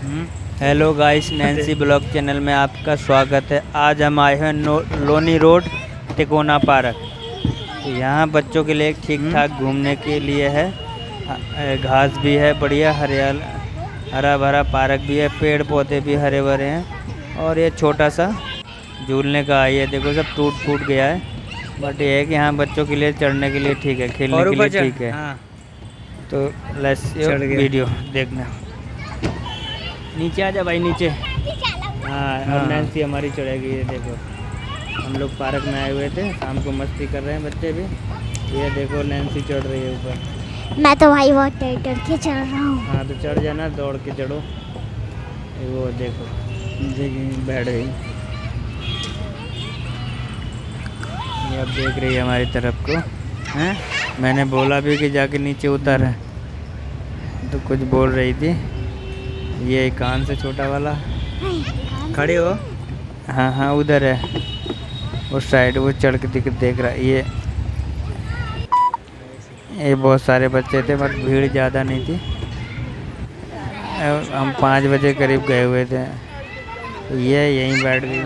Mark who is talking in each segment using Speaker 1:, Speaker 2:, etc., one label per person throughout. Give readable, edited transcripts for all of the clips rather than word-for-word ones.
Speaker 1: Hello guys, Nancy blog channel में आपका स्वागत है। आज हम आए हैं लोनी रोड तिकोना पार्क। यहाँ बच्चों के लिए ठीक ठाक घूमने के लिए है। घास भी है, बढ़िया हरा भरा पार्क भी है, पेड़ पौधे भी हरे भरे हैं। और ये छोटा सा झूलने का ये देखो, सब टूट फूट गया है, बट ये है कि यहाँ बच्चों के लिए चढ़ने के लिए ठीक है, खेलने के लिए ठीक है। हाँ। तो लेट्स वीडियो देखना। नीचे आ जा भाई, नीचे। हाँ, और नैन्सी हमारी चढ़ेगी। ये देखो, हम लोग पार्क में आए हुए थे, शाम को मस्ती कर रहे हैं बच्चे भी। ये देखो नैन्सी चढ़ रही है ऊपर।
Speaker 2: मैं तो भाई बहुत डर के चढ़ रहा हूँ।
Speaker 1: हाँ तो चढ़ जाना, दौड़ के चढ़ो। वो देखो बैठ गई। ये अब देख रही है हमारी तरफ को। हैं, मैंने बोला भी कि जाके नीचे उतर है, तो कुछ बोल रही थी। ये कान से छोटा वाला खड़े हो। हाँ हाँ, उधर है उस साइड, वो चढ़ के देख रहा है। ये बहुत सारे बच्चे थे, बट भीड़ ज़्यादा नहीं थी। हम 5 बजे करीब गए हुए थे। ये यहीं बैठ गई। ये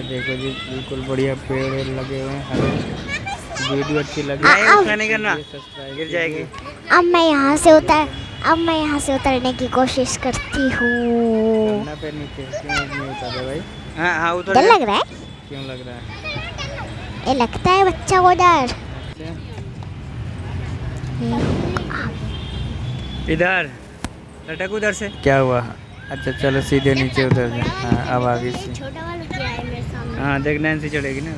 Speaker 1: देखो जी, बिल्कुल बढ़िया पेड़ लगे हुए हैं। वीडियो अच्छी लगी नहीं करना, गिर जाएगी।
Speaker 2: अब मैं यहाँ से उतरने की कोशिश करती हूँ।
Speaker 1: पे नीचे क्यों नहीं उतर रहे भाई? हाँ उतर।
Speaker 2: डर लग रहा है?
Speaker 1: क्यों लग रहा है?
Speaker 2: ये लगता है बच्चा को डर।
Speaker 1: इधर लटक, उधर से क्या हुआ? अच्छा चलो सीधे नीचे उतर जाए। हाँ अब आगे से। हाँ देख, नैन्सी चढ़ेगी ना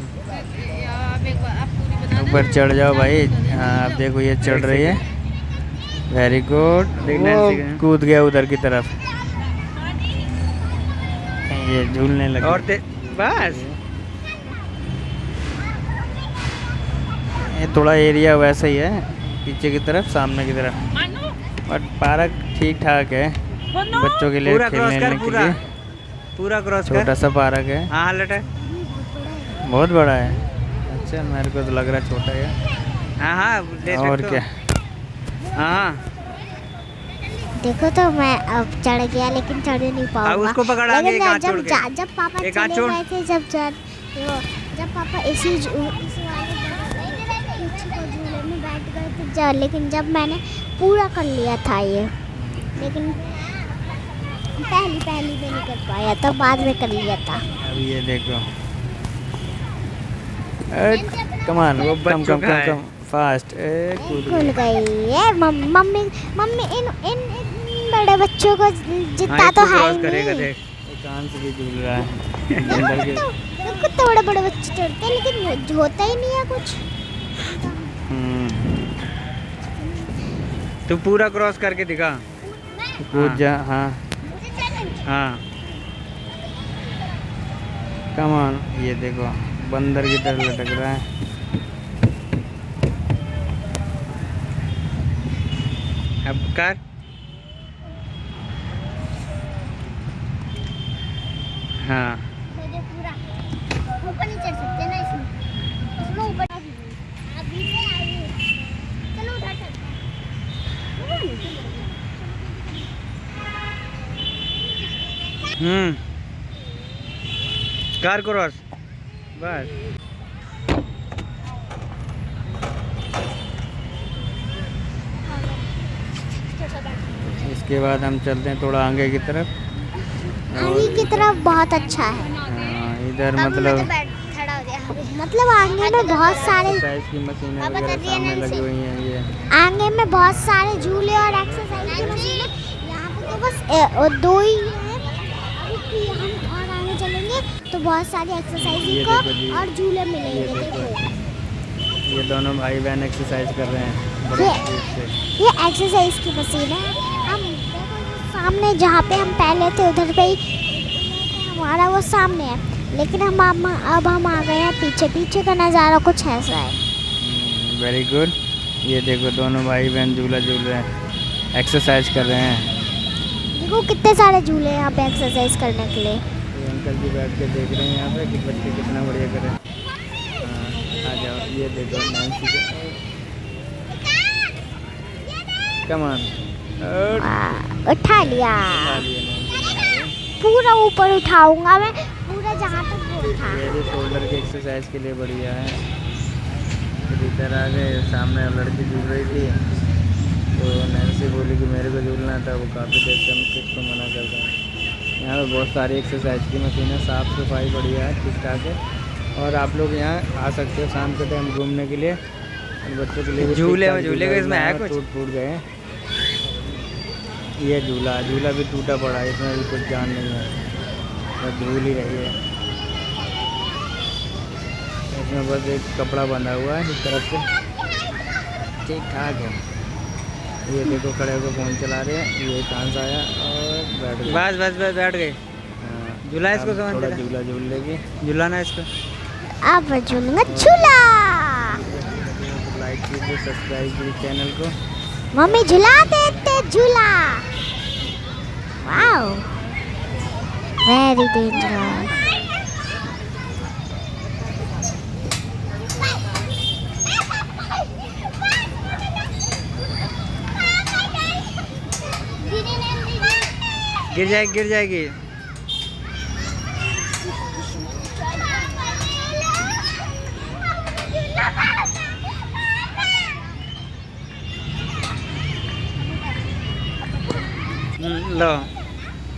Speaker 1: ऊपर। चढ़ जाओ भाई। हाँ अब देखो, ये चढ़ रही है। Very good. कूद गया उधर की तरफ। ये झूलने लगे और बस। ये थोड़ा एरिया वैसा ही है, पीछे की तरफ सामने की तरफ, बट पार्क ठीक ठाक है बच्चों के लिए खेलने के लिए। पूरा क्रॉस छोटा सा पार्क है। हाँ लटा, बहुत बड़ा है। अच्छा, मेरे को तो लग रहा है छोटा है। हाँ हाँ और क्या। हाँ
Speaker 2: देखो तो मैं अब चढ़ गया, लेकिन चढ़ नहीं पाऊंगा।
Speaker 1: उसको पकड़ा के
Speaker 2: जब पापा चले गए थे, जब पापा इसी झूले में बैठ गए थे, लेकिन जब मैंने पूरा कर लिया था ये, लेकिन पहली भी नहीं कर पाया था, बाद में कर लिया था।
Speaker 1: अब ये देखो, कम ऑन, वो कम फास्ट।
Speaker 2: खुल गई है। मम्मी इन बड़े बच्चों को जितना तो है नहीं।
Speaker 1: कान से भी झूल रहा है।
Speaker 2: कितने बड़े बड़े बच्चे चढ़ते हैं, लेकिन होता ही नहीं है कुछ।
Speaker 1: तू पूरा क्रॉस करके दिखा, कूद जा। हाँ हाँ कम ऑन। ये देखो, बंदर की तरह लटक रहा है। अब कर। हाँ
Speaker 2: पूरा ऊपर नहीं चढ़ सकते ना इसमें ऊपर अभी से आइए। चलो उधर चलते
Speaker 1: हैं। कार क्रॉस बस। इसके बाद हम चलते हैं थोड़ा आगे की तरफ।
Speaker 2: आगे की तरफ बहुत अच्छा है।
Speaker 1: इधर मतलब
Speaker 2: आगे में बहुत सारे
Speaker 1: एक्सरसाइज की मशीनें वगैरह सामने लगी हुई हैं। ये
Speaker 2: आगे में बहुत सारे झूले और एक्सरसाइज की मशीनें। यहाँ पे तो बस 2 ही हैं। हम और आगे चलेंगे तो बहुत सारी एक्सरसाइज और झूले मिलेंगे। देखो
Speaker 1: ये दोनों भाई बहन एक्सरसाइज कर रहे हैं।
Speaker 2: ये एक्सरसाइज की मशीन है। हम सामने जहाँ पे हम पहले थे उधर पे ही हमारा वो सामने है, लेकिन अब हम आ गए हैं पीछे का नज़ारा कुछ ऐसा है।
Speaker 1: Very good. ये देखो, दोनों भाई बहन झूला झूल रहे हैं, एक्सरसाइज कर रहे हैं।
Speaker 2: देखो कितने सारे झूले हैं यहाँ पे एक्सरसाइज करने के लिए।
Speaker 1: ये अंकल जी बैठ के देख रहे हैं यहाँ पे कि बच्चे कितना बढ़िया करें। आ जाओ, ये देखो नैन्सी। Come on. और
Speaker 2: उठा लिया। पूरा ऊपर उठाऊंगा मैं, पूरा जहाँ तक वो था।
Speaker 1: ये भी शोल्डर की एक्सरसाइज के लिए बढ़िया है। फिर इधर आ गए, सामने लड़की झूल रही थी तो नैन्सी बोली कि मेरे को झूलना था, वो काफ़ी देर से हम किसको मना कर दें। यहाँ पर बहुत सारी एक्सरसाइज की मशीनें, साफ़ सफाई बढ़िया है, ठीक ठाक है। और आप लोग यहाँ आ सकते हो शाम के टाइम घूमने के लिए। बच्चों के लिए झूले का इसमें है कुछ टूट गए। ये झूला भी टूटा पड़ा है, इसमें भी कुछ जान नहीं है, बस झूल ही रही है। इसमें बस एक कपड़ा बंधा हुआ है इस तरफ से, ठीक ठाक है। ये देखो खड़े होकर फ़ोन चला रहे हैं, ये कान से आया और बैठ गए। बस बैठ गए। झूला इसको थोड़ा झूला झूल लेगी, झूलाना इसको।
Speaker 2: अब झूलूंगा झूला।
Speaker 1: लाइक कीजिए, सब्सक्राइब कीजिए चैनल को।
Speaker 2: मम्मी झूला देते झूला। Wow, very dangerous.
Speaker 1: गिर जाएगी। लो,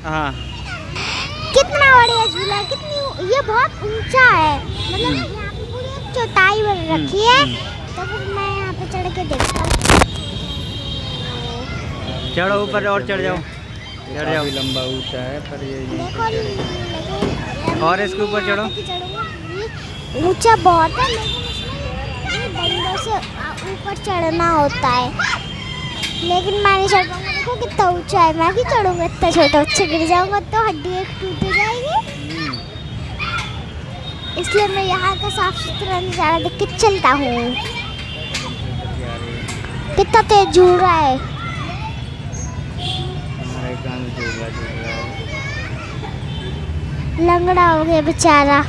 Speaker 1: हाँ
Speaker 2: कितना बढ़िया झूला, कितनी ये बहुत ऊंचा है, मतलब यहाँ पे पूरी एक चौटाई बन रखी है। तो फिर मैं यहाँ पे चढ़ के देखता हूँ।
Speaker 1: चढ़ो ऊपर और चढ़ जाओ, लंबा ऊंचा है पर ये
Speaker 2: देखो,
Speaker 1: और इसके ऊपर चढ़ो।
Speaker 2: ऊंचा बहुत है, लेकिन इसमें डंडों से ऊपर चढ़ना होता है। लेकिन मैं नहीं चढ़ पाऊंगा, देखो कितना ऊंचा है। मैं भी चढ़ूंगा, इतना छोटा बच्चा गिर जाऊंगा तो हड्डी एक टूट जाएगी। इसलिए मैं यहाँ का साफ सुथरा नज़ारा देख के चलता हूँ। कितना तेज झूल रहा है। लंगड़ा हो गया बेचारा,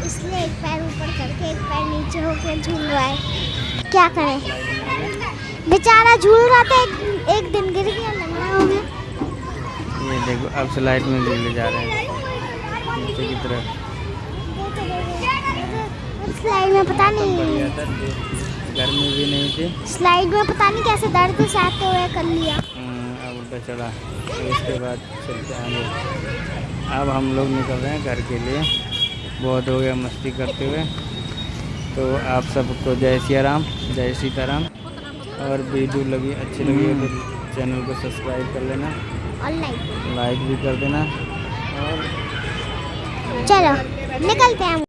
Speaker 2: इसलिए एक पैर ऊपर करके एक पैर नीचे होकर झूल रहा है। क्या करें, बेचारा झूल रहा था, एक दिन गिर गया, लंगड़ा हो गया।
Speaker 1: ये देखो अब स्लाइड में ले जा रहे हैं नीचे की तरफ।
Speaker 2: स्लाइड में पता नहीं,
Speaker 1: गर्मी भी नहीं थी,
Speaker 2: स्लाइड में पता नहीं कैसे दर्द सहते हुए कर लिया।
Speaker 1: अब उल्टा चढ़ा, तो इसके बाद चलते आगे। अब हम लोग निकल रहे हैं घर के लिए, बहुत हो गया मस्ती करते हुए। तो आप सबको जय सिया राम, जय सीताराम। और वीडियो अच्छी लगी है तो चैनल को सब्सक्राइब कर लेना
Speaker 2: और
Speaker 1: लाइक भी कर देना। और
Speaker 2: चलो निकलते हैं हम।